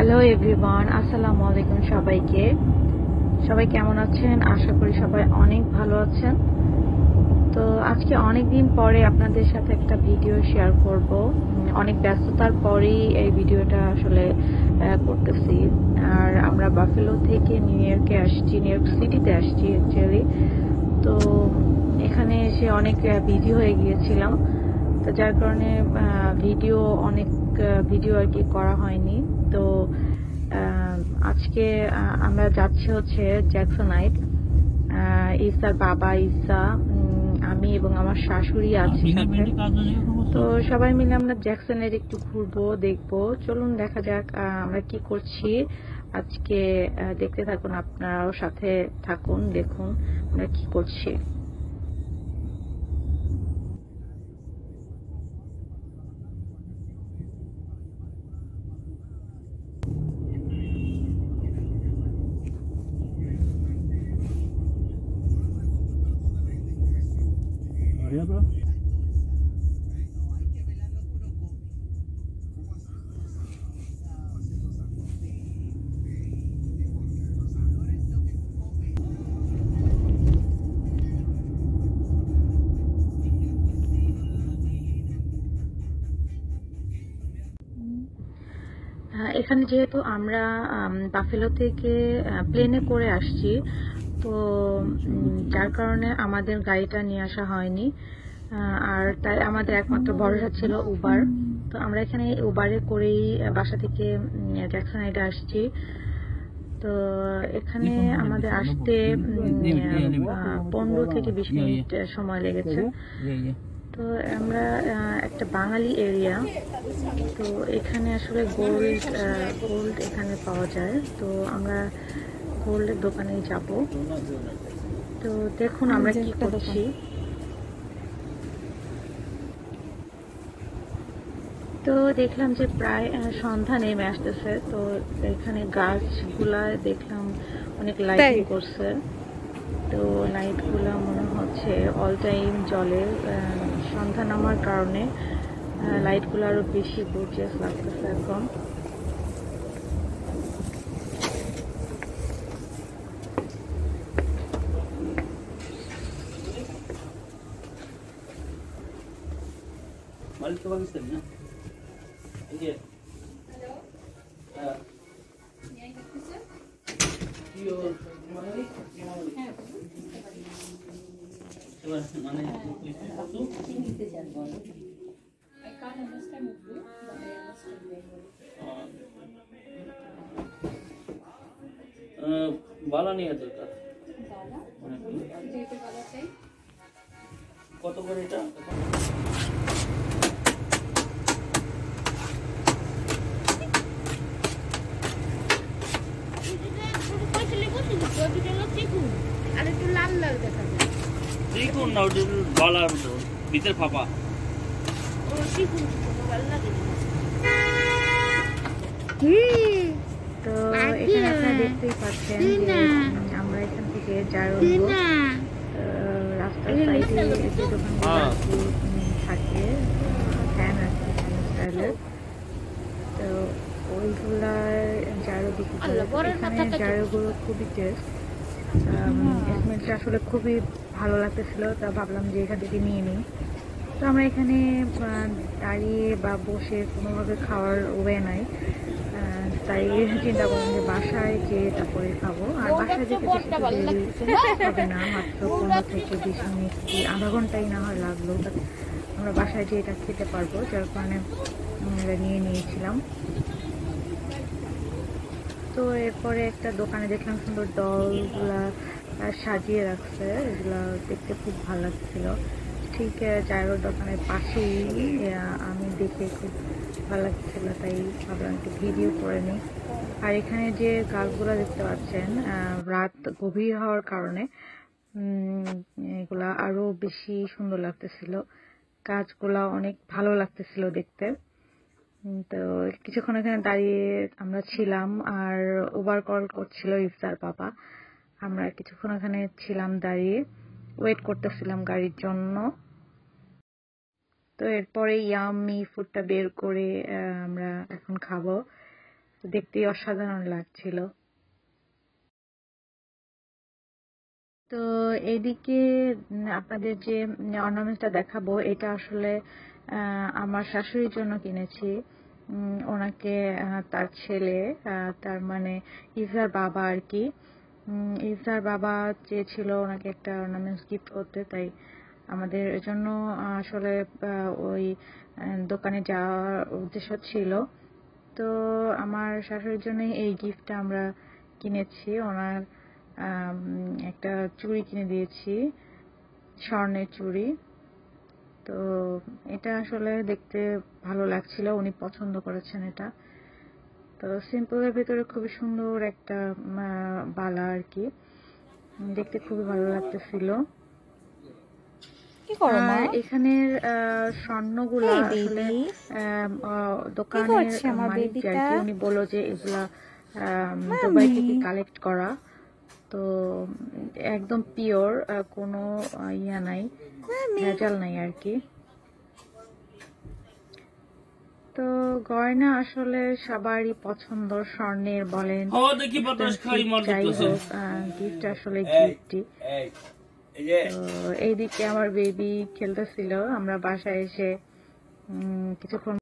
Hello everyone, আসসালামু আলাইকুম সবাইকে। সবাই কেমন আছেন? আশা করি সবাই অনেক ভালো আছেন। তো আজকে অনেক দিন পরে আপনাদের সাথে একটা ভিডিও শেয়ার করব। অনেক ব্যস্ততার পরেই এই ভিডিওটা আসলে করতেছি। আর আমরা বাফেলো থেকে নিউ ইয়র্কে আসছি, নিউ ইয়র্ক সিটিতে আসছি অ্যাকচুয়ালি। তো এখানে এসে অনেক বিজি হয়ে গিয়েছিলাম, তো যার কারণে অনেক ভিডিও আর কি করা হয়নি। তো আজকে আমরা যাচ্ছি হচ্ছে জ্যাকসনাইট। ইসার বাবা, ইসা, আমি এবং আমার শাশুড়ি আছে সাথে। তো সবাই মিলে আমরা জ্যাকসনের একটু ঘুরবো, দেখবো। চলুন দেখা যাক আমরা কি করছি আজকে। দেখতে থাকুন, আপনারাও সাথে থাকুন, দেখুন আমরা কি করছি। এখানে যেহেতু আমরা বাফেলো থেকে প্লেনে করে আসছি, তো যার কারণে আমাদের গাড়িটা নিয়ে আসা হয়নি। আর তাই আমাদের একমাত্র ভরসা ছিল উবার। তো আমরা এখানে উবারে করেই বাসা থেকে জ্যাকসনাইটে আসছি। তো এখানে আমাদের আসতে 15 থেকে 20 মিনিট সময় লেগেছে। তো আমরা একটা বাঙালি এরিয়া, তো এখানে আসলে গোল্ড এখানে পাওয়া যায়। তো আমরা গোল্ডের দোকানেই যাব। তো দেখুন আমরা কি করছি। তো দেখলাম যে প্রায় সন্ধ্যা নেমে আসতেছে। তো এখানে গাছগুলা দেখলাম অনেক লাইটিং করছে। তো লাইটগুলা মনে হচ্ছে অল টাইম জ্বলে। সন্ধ্যা নামার কারণে লাইটগুলো আরো বেশি গর্জিয়াস লাগতেছে এখন। বালা নিয়ে দরকার কত করে এটা? আর একটু লাল লাল দেখা যায়। দেখুন না, ওটা বালার ভিতরে ফাঁপা। ও চিকুন ভালো লাগে। তো এখানে আপনারা দেখতেই পাচ্ছেন যে আমরা এখান থেকে রাস্তার সাইডে যে দোকানগুলো থাকে, ফ্যান আছে স্টাইলের, তো ওইগুলার জারো বিক্রি করে। এখানে জারোগুলো খুবই টেস্ট, স্মেলটা আসলে খুবই ভালো লাগতেছিল। তা ভাবলাম যে এখান থেকে নিয়ে নিই। তো আমরা এখানে দাঁড়িয়ে বা বসে কোনোভাবে খাওয়ার ওয়ে নাই, তাই চিন্তা করলাম যে বাসায় যেয়ে তারপরে খাবো। আর বাসায় যেতে হবে না, মাত্র 15 থেকে 20 মিনিট কি আধা ঘন্টাই না হয় লাগলো, আমরা বাসায় যেয়ে এটা খেতে পারবো, যার কারণে আমরা নিয়ে নিয়েছিলাম। তো এরপরে একটা দোকানে দেখলাম সুন্দর ডলগুলা সাজিয়ে রাখছে, এগুলা দেখতে খুব ভালো লাগছিল। ঠিক জায়গার দোকানের পাশেই আমি দেখে খুব ভালো লাগছিল, তাই ভাবলাম একটু ভিডিও করে নিই। আর এখানে যে গাছগুলা দেখতে পাচ্ছেন, রাত গভীর হওয়ার কারণে এগুলা আরো বেশি সুন্দর লাগতেছিল। গাছগুলা অনেক ভালো লাগতেছিল দেখতে। তো কিছুক্ষণ এখানে দাঁড়িয়ে আমরা ছিলাম, আর উবার কল করছিল ইফতার বাবা। আমরা কিছুক্ষণ এখানে ছিলাম দাঁড়িয়ে, ওয়েট করতেছিলাম গাড়ির জন্য। তো এরপরে ইয়াম্মি ফুডটা বের করে আমরা এখন খাবো। দেখতে অসাধারণ লাগছিল। তো এইদিকে আপনাদের যে অর্নামেন্টটা দেখাবো, এটা আসলে আমার শাশুড়ির জন্য কিনেছি। ওনাকে তার ছেলে, তার মানে ইফরার বাবা আর কি, ইফরার বাবা চেয়েছিল ওনাকে একটা অর্নামেন্টস গিফট করতে, তাই আমাদের জন্য আসলে ওই দোকানে যাওয়ার উদ্দেশ্য ছিল। তো আমার শাশুড়ির জন্য এই গিফটটা আমরা কিনেছি। ওনার একটা চুড়ি কিনে দিয়েছি, স্বর্ণের চুড়ি। তো এটা আসলে দেখতে ভালো লাগছিল, উনি পছন্দ করেছেন এটা। তো সিম্পলের ভিতরে খুবই সুন্দর একটা বালা আর কি, দেখতে খুবই ভালো লাগতেছিল। আর এখানের স্বর্ণগুলা আসলে দোকানের মালিক যে আর কি, উনি বললো যে এগুলা দুবাই থেকে কালেক্ট করা, তো একদম পিওর, কোনো ইয়া নাই, ভেজাল নাই আর কি। তো গয়না আসলে সবারই পছন্দ, স্বর্ণের বলেন, যাই হোক, গিফট আসলে গিফটই। তো এইদিকে আমার বেবি খেলতেছিল, আমরা বাসায় এসে কিছুক্ষণ